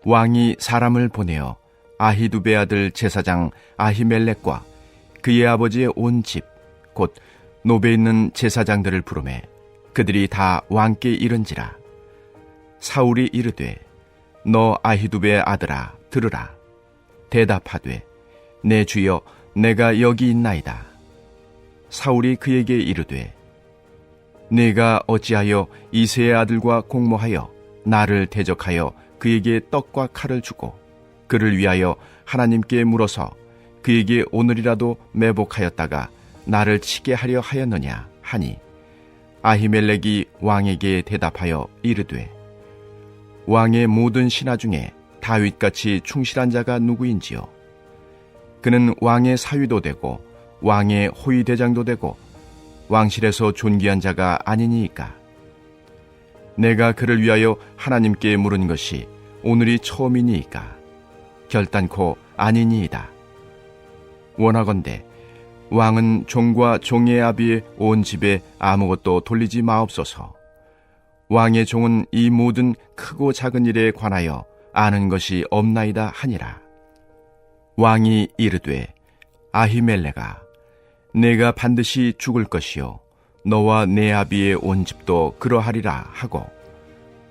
왕이 사람을 보내어 아히두베 아들 제사장 아히멜렉과 그의 아버지의 온 집, 곧 노베에 있는 제사장들을 부르매 그들이 다 왕께 이른지라. 사울이 이르되 너 아히두베의 아들아 들으라. 대답하되 내 주여 내가 여기 있나이다. 사울이 그에게 이르되 네가 어찌하여 이새의 아들과 공모하여 나를 대적하여 그에게 떡과 칼을 주고 그를 위하여 하나님께 물어서 그에게 오늘이라도 매복하였다가 나를 치게 하려 하였느냐 하니, 아히멜렉이 왕에게 대답하여 이르되 왕의 모든 신하 중에 다윗같이 충실한 자가 누구인지요? 그는 왕의 사위도 되고 왕의 호위대장도 되고 왕실에서 존귀한 자가 아니니이까. 내가 그를 위하여 하나님께 물은 것이 오늘이 처음이니이까 결단코 아니니이다. 원하건대 왕은 종과 종의 아비의 온 집에 아무것도 돌리지 마옵소서. 왕의 종은 이 모든 크고 작은 일에 관하여 아는 것이 없나이다 하니라. 왕이 이르되 아히멜렉아 내가 반드시 죽을 것이요 너와 내 아비의 온 집도 그러하리라 하고,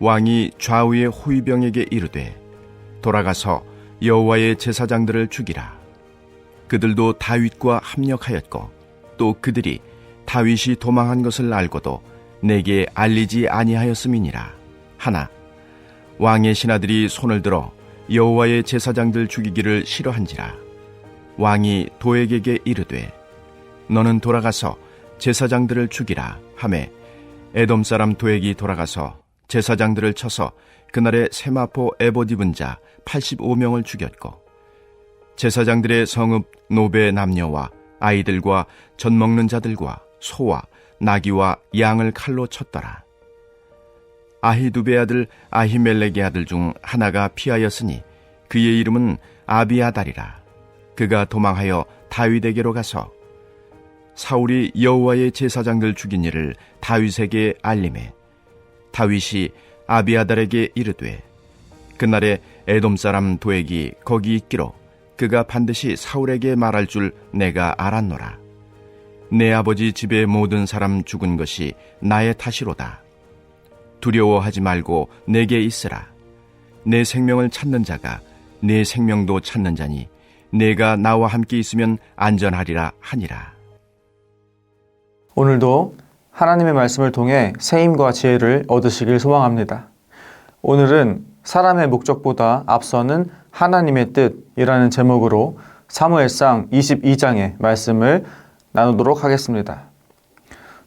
왕이 좌우의 호위병에게 이르되 돌아가서 여호와의 제사장들을 죽이라. 그들도 다윗과 합력하였고 또 그들이 다윗이 도망한 것을 알고도 내게 알리지 아니하였음이니라 하나, 왕의 신하들이 손을 들어 여호와의 제사장들 죽이기를 싫어한지라. 왕이 도액에게 이르되 너는 돌아가서 제사장들을 죽이라 하매, 에돔 사람 도액이 돌아가서 제사장들을 쳐서 그날에 세마포 에봇 입은 자 85명을 죽였고, 제사장들의 성읍 노베 남녀와 아이들과 젖 먹는 자들과 소와 나귀와 양을 칼로 쳤더라. 아히두베 아들 아히멜렉의 아들 중 하나가 피하였으니 그의 이름은 아비아달이라. 그가 도망하여 다윗에게로 가서 사울이 여호와의 제사장들 죽인 일을 다윗에게 알림해 다윗이 아비아달에게 이르되 그날에 에돔 사람 도액이 거기 있기로 그가 반드시 사울에게 말할 줄 내가 알았노라. 내 아버지 집의 모든 사람 죽은 것이 나의 탓이로다. 두려워하지 말고 내게 있으라. 내 생명을 찾는 자가 내 생명도 찾는 자니 내가 나와 함께 있으면 안전하리라 하니라. 오늘도 하나님의 말씀을 통해 새 힘과 지혜를 얻으시길 소망합니다. 오늘은 사람의 목적보다 앞서는 하나님의 뜻이라는 제목으로 사무엘상 22장의 말씀을 나누도록 하겠습니다.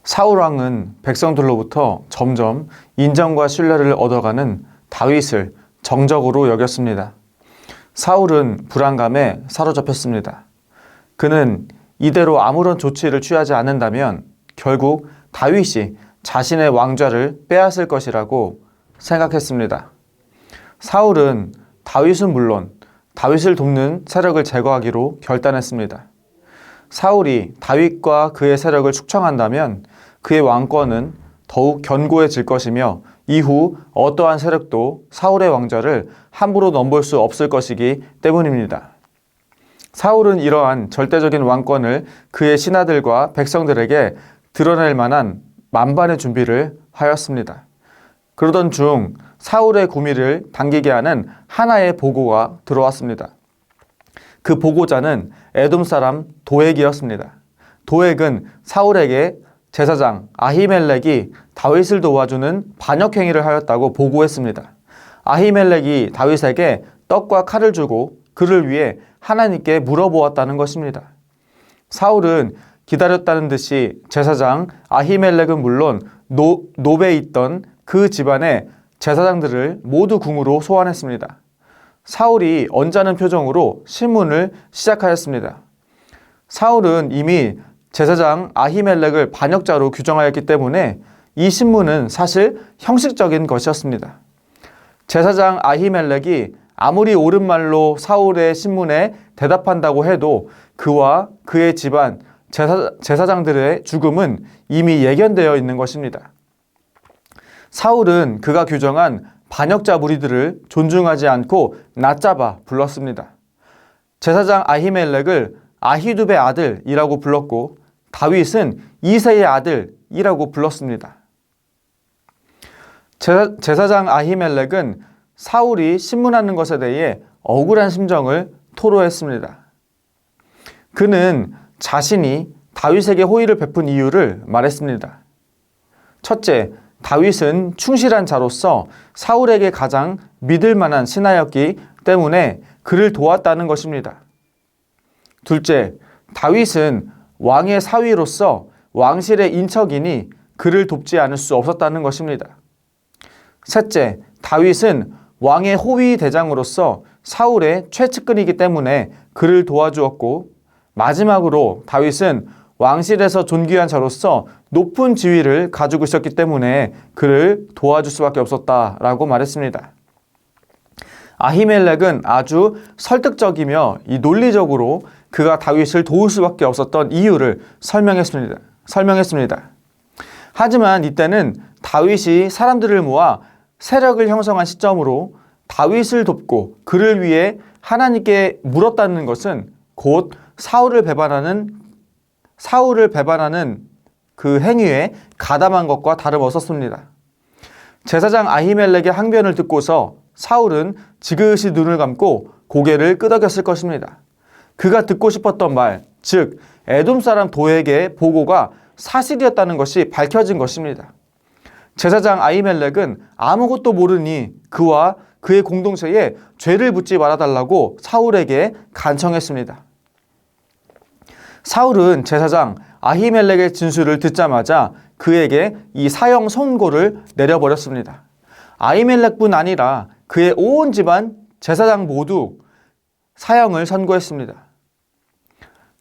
사울 왕은 백성들로부터 점점 인정과 신뢰를 얻어가는 다윗을 정적으로 여겼습니다. 사울은 불안감에 사로잡혔습니다. 그는 이대로 아무런 조치를 취하지 않는다면 결국 다윗이 자신의 왕좌를 빼앗을 것이라고 생각했습니다. 사울은 다윗은 물론 다윗을 돕는 세력을 제거하기로 결단했습니다. 사울이 다윗과 그의 세력을 축청한다면 그의 왕권은 더욱 견고해질 것이며 이후 어떠한 세력도 사울의 왕좌를 함부로 넘볼 수 없을 것이기 때문입니다. 사울은 이러한 절대적인 왕권을 그의 신하들과 백성들에게 드러낼 만한 만반의 준비를 하였습니다. 그러던 중 사울의 고미를 당기게 하는 하나의 보고가 들어왔습니다. 그 보고자는 에돔 사람 도액이었습니다. 도액은 사울에게 제사장 아히멜렉이 다윗을 도와주는 반역행위를 하였다고 보고했습니다. 아히멜렉이 다윗에게 떡과 칼을 주고 그를 위해 하나님께 물어보았다는 것입니다. 사울은 기다렸다는 듯이 제사장 아히멜렉은 물론 노베에 있던 그 집안의 제사장들을 모두 궁으로 소환했습니다. 사울이 언짢은 표정으로 신문을 시작하였습니다. 사울은 이미 제사장 아히멜렉을 반역자로 규정하였기 때문에 이 신문은 사실 형식적인 것이었습니다. 제사장 아히멜렉이 아무리 옳은 말로 사울의 신문에 대답한다고 해도 그와 그의 집안 제사장들의 죽음은 이미 예견되어 있는 것입니다. 사울은 그가 규정한 반역자 무리들을 존중하지 않고 낮잡아 불렀습니다. 제사장 아히멜렉을 아히두베 아들이라고 불렀고 다윗은 이새의 아들이라고 불렀습니다. 제사장 아히멜렉은 사울이 신문하는 것에 대해 억울한 심정을 토로했습니다. 그는 자신이 다윗에게 호의를 베푼 이유를 말했습니다. 첫째, 다윗은 충실한 자로서 사울에게 가장 믿을 만한 신하였기 때문에 그를 도왔다는 것입니다. 둘째, 다윗은 왕의 사위로서 왕실의 인척이니 그를 돕지 않을 수 없었다는 것입니다. 셋째, 다윗은 왕의 호위 대장으로서 사울의 최측근이기 때문에 그를 도와주었고, 마지막으로 다윗은 왕실에서 존귀한 자로서 높은 지위를 가지고 있었기 때문에 그를 도와줄 수밖에 없었다라고 말했습니다. 아히멜렉은 아주 설득적이며 논리적으로 그가 다윗을 도울 수밖에 없었던 이유를 설명했습니다. 하지만 이때는 다윗이 사람들을 모아 세력을 형성한 시점으로 다윗을 돕고 그를 위해 하나님께 물었다는 것은 곧 사울을 배반하는 그 행위에 가담한 것과 다름없었습니다. 제사장 아히멜렉의 항변을 듣고서 사울은 지그시 눈을 감고 고개를 끄덕였을 것입니다. 그가 듣고 싶었던 말, 즉 에돔 사람 도에게 보고가 사실이었다는 것이 밝혀진 것입니다. 제사장 아히멜렉은 아무것도 모르니 그와 그의 공동체에 죄를 묻지 말아달라고 사울에게 간청했습니다. 사울은 제사장 아히멜렉의 진술을 듣자마자 그에게 이 사형 선고를 내려버렸습니다. 아히멜렉뿐 아니라 그의 온 집안 제사장 모두 사형을 선고했습니다.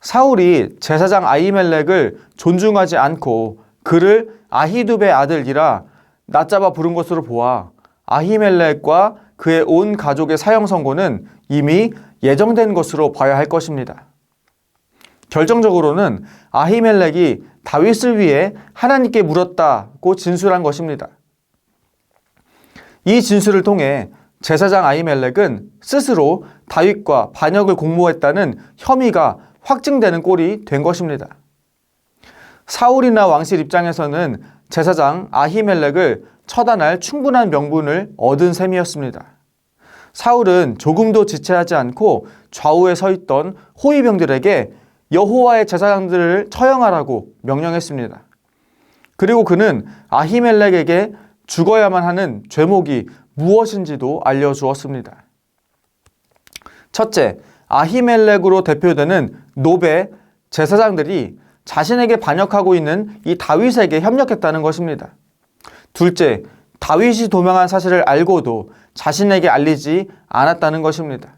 사울이 제사장 아히멜렉을 존중하지 않고 그를 아히두베 아들이라 낮잡아 부른 것으로 보아 아히멜렉과 그의 온 가족의 사형 선고는 이미 예정된 것으로 봐야 할 것입니다. 결정적으로는 아히멜렉이 다윗을 위해 하나님께 물었다고 진술한 것입니다. 이 진술을 통해 제사장 아히멜렉은 스스로 다윗과 반역을 공모했다는 혐의가 확증되는 꼴이 된 것입니다. 사울이나 왕실 입장에서는 제사장 아히멜렉을 처단할 충분한 명분을 얻은 셈이었습니다. 사울은 조금도 지체하지 않고 좌우에 서 있던 호위병들에게 여호와의 제사장들을 처형하라고 명령했습니다. 그리고 그는 아히멜렉에게 죽어야만 하는 죄목이 무엇인지도 알려주었습니다. 첫째, 아히멜렉으로 대표되는 노베 제사장들이 자신에게 반역하고 있는 이 다윗에게 협력했다는 것입니다. 둘째, 다윗이 도망한 사실을 알고도 자신에게 알리지 않았다는 것입니다.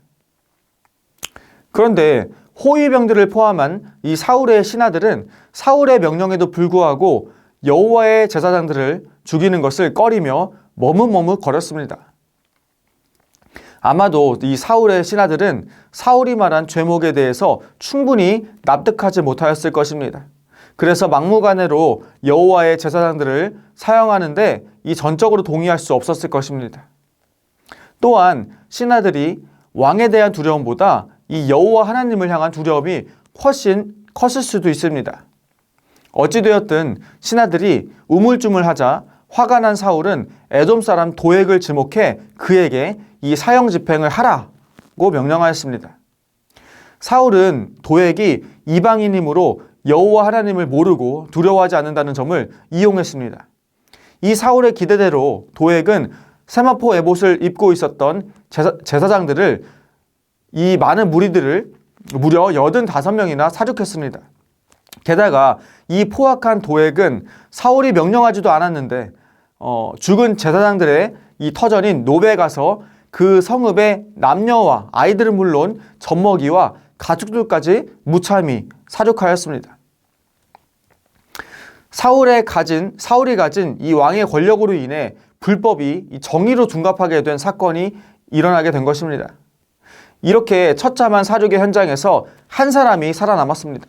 그런데 호위병들을 포함한 이 사울의 신하들은 사울의 명령에도 불구하고 여호와의 제사장들을 죽이는 것을 꺼리며 머뭇머뭇거렸습니다. 아마도 이 사울의 신하들은 사울이 말한 죄목에 대해서 충분히 납득하지 못하였을 것입니다. 그래서 막무가내로 여호와의 제사장들을 사형하는데 이 전적으로 동의할 수 없었을 것입니다. 또한 신하들이 왕에 대한 두려움보다 이 여호와 하나님을 향한 두려움이 훨씬 컸을 수도 있습니다. 어찌되었든 신하들이 우물쭈물하자 화가 난 사울은 에돔 사람 도액을 지목해 그에게 이 사형 집행을 하라고 명령하였습니다. 사울은 도액이 이방인이므로 여호와 하나님을 모르고 두려워하지 않는다는 점을 이용했습니다. 이 사울의 기대대로 도액은 세마포 에봇을 입고 있었던 제사장들을 이 많은 무리들을 무려 85명이나 사륙했습니다. 게다가 이 포악한 도액은 사울이 명령하지도 않았는데 죽은 제사장들의 이 터전인 노베에 가서 그 성읍의 남녀와 아이들은 물론 젖먹이와 가축들까지 무참히 사륙하였습니다. 사울이 가진 이 왕의 권력으로 인해 불법이 정의로 둔갑하게 된 사건이 일어나게 된 것입니다. 이렇게 처참한 사륙의 현장에서 한 사람이 살아남았습니다.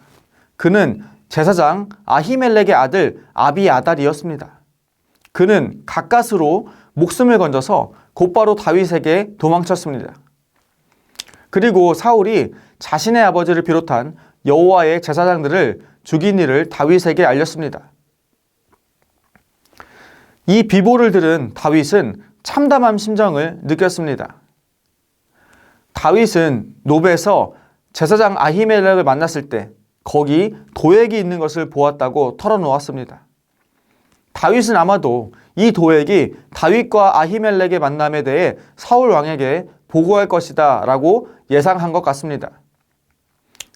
그는 제사장 아히멜렉의 아들 아비아달이었습니다. 그는 가까스로 목숨을 건져서 곧바로 다윗에게 도망쳤습니다. 그리고 사울이 자신의 아버지를 비롯한 여호와의 제사장들을 죽인 일을 다윗에게 알렸습니다. 이 비보를 들은 다윗은 참담한 심정을 느꼈습니다. 다윗은 노베에서 제사장 아히멜렉을 만났을 때 거기 도액이 있는 것을 보았다고 털어놓았습니다. 다윗은 아마도 이 도액이 다윗과 아히멜렉의 만남에 대해 사울 왕에게 보고할 것이다 라고 예상한 것 같습니다.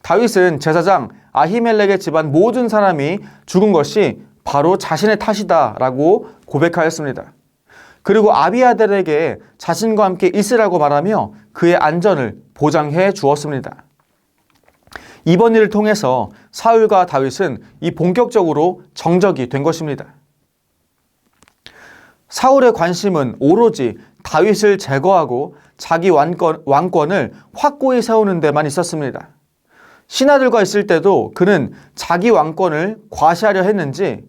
다윗은 제사장 아히멜렉의 집안 모든 사람이 죽은 것이 바로 자신의 탓이다 라고 고백하였습니다. 그리고 아비아델에게 자신과 함께 있으라고 말하며 그의 안전을 보장해 주었습니다. 이번 일을 통해서 사울과 다윗은 이 본격적으로 정적이 된 것입니다. 사울의 관심은 오로지 다윗을 제거하고 자기 왕권을 확고히 세우는 데만 있었습니다. 신하들과 있을 때도 그는 자기 왕권을 과시하려 했는지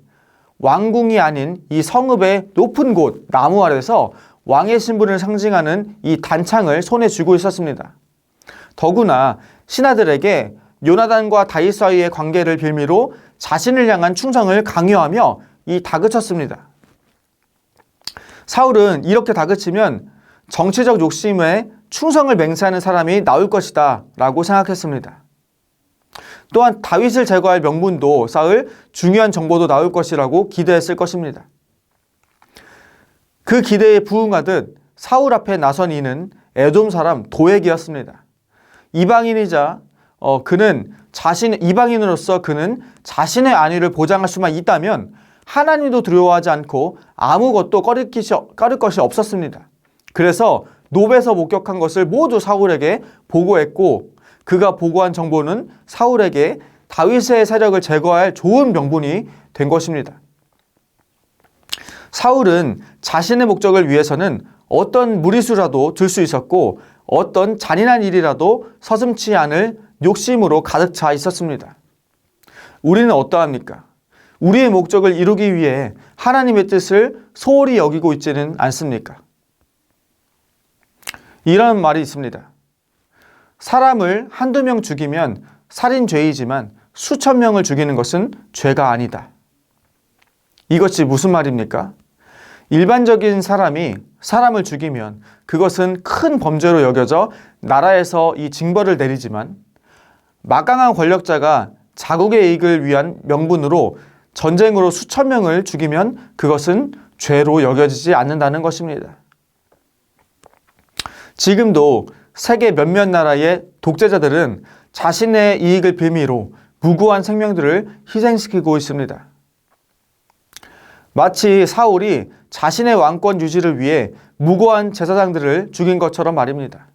왕궁이 아닌 이 성읍의 높은 곳 나무 아래서 왕의 신분을 상징하는 이 단창을 손에 쥐고 있었습니다. 더구나 신하들에게 요나단과 다윗 사이의 관계를 빌미로 자신을 향한 충성을 강요하며 다그쳤습니다. 사울은 이렇게 다그치면 정치적 욕심에 충성을 맹세하는 사람이 나올 것이다 라고 생각했습니다. 또한 다윗을 제거할 명분도 쌓을 중요한 정보도 나올 것이라고 기대했을 것입니다. 그 기대에 부응하듯 사울 앞에 나선 이는 에돔 사람 도액이었습니다. 이방인이자 이방인으로서 그는 자신의 안위를 보장할 수만 있다면 하나님도 두려워하지 않고 아무것도 꺼릴 것이 없었습니다. 그래서 노베에서 목격한 것을 모두 사울에게 보고했고 그가 보고한 정보는 사울에게 다윗의 세력을 제거할 좋은 명분이 된 것입니다. 사울은 자신의 목적을 위해서는 어떤 무리수라도 들 수 있었고 어떤 잔인한 일이라도 서슴지 않을 욕심으로 가득 차 있었습니다. 우리는 어떠합니까? 우리의 목적을 이루기 위해 하나님의 뜻을 소홀히 여기고 있지는 않습니까? 이런 말이 있습니다. 사람을 한두 명 죽이면 살인죄이지만 수천 명을 죽이는 것은 죄가 아니다. 이것이 무슨 말입니까? 일반적인 사람이 사람을 죽이면 그것은 큰 범죄로 여겨져 나라에서 이 징벌을 내리지만 막강한 권력자가 자국의 이익을 위한 명분으로 전쟁으로 수천 명을 죽이면 그것은 죄로 여겨지지 않는다는 것입니다. 지금도 세계 몇몇 나라의 독재자들은 자신의 이익을 빌미로 무고한 생명들을 희생시키고 있습니다. 마치 사울이 자신의 왕권 유지를 위해 무고한 제사장들을 죽인 것처럼 말입니다.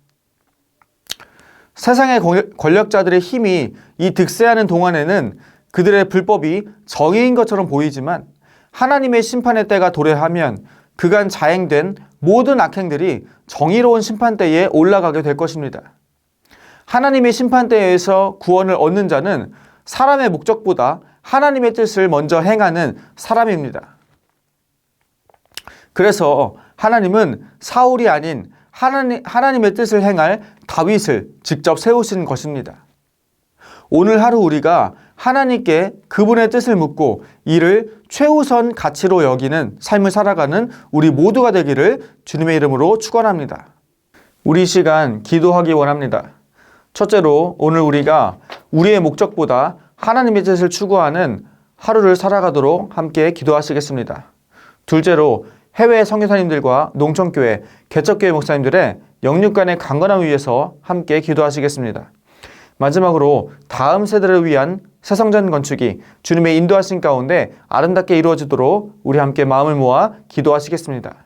세상의 권력자들의 힘이 이 득세하는 동안에는 그들의 불법이 정의인 것처럼 보이지만 하나님의 심판의 때가 도래하면 그간 자행된 모든 악행들이 정의로운 심판대에 올라가게 될 것입니다. 하나님의 심판대에서 구원을 얻는 자는 사람의 목적보다 하나님의 뜻을 먼저 행하는 사람입니다. 그래서 하나님은 사울이 아닌 하나님의 뜻을 행할 다윗을 직접 세우신 것입니다. 오늘 하루 우리가 하나님께 그분의 뜻을 묻고 이를 최우선 가치로 여기는 삶을 살아가는 우리 모두가 되기를 주님의 이름으로 축원합니다. 우리 시간 기도하기 원합니다. 첫째로 오늘 우리가 우리의 목적보다 하나님의 뜻을 추구하는 하루를 살아가도록 함께 기도하시겠습니다. 둘째로 해외 선교사님들과 농촌교회, 개척교회 목사님들의 영육간의 강건함을 위해서 함께 기도하시겠습니다. 마지막으로 다음 세대를 위한 새성전 건축이 주님의 인도하신 가운데 아름답게 이루어지도록 우리 함께 마음을 모아 기도하시겠습니다.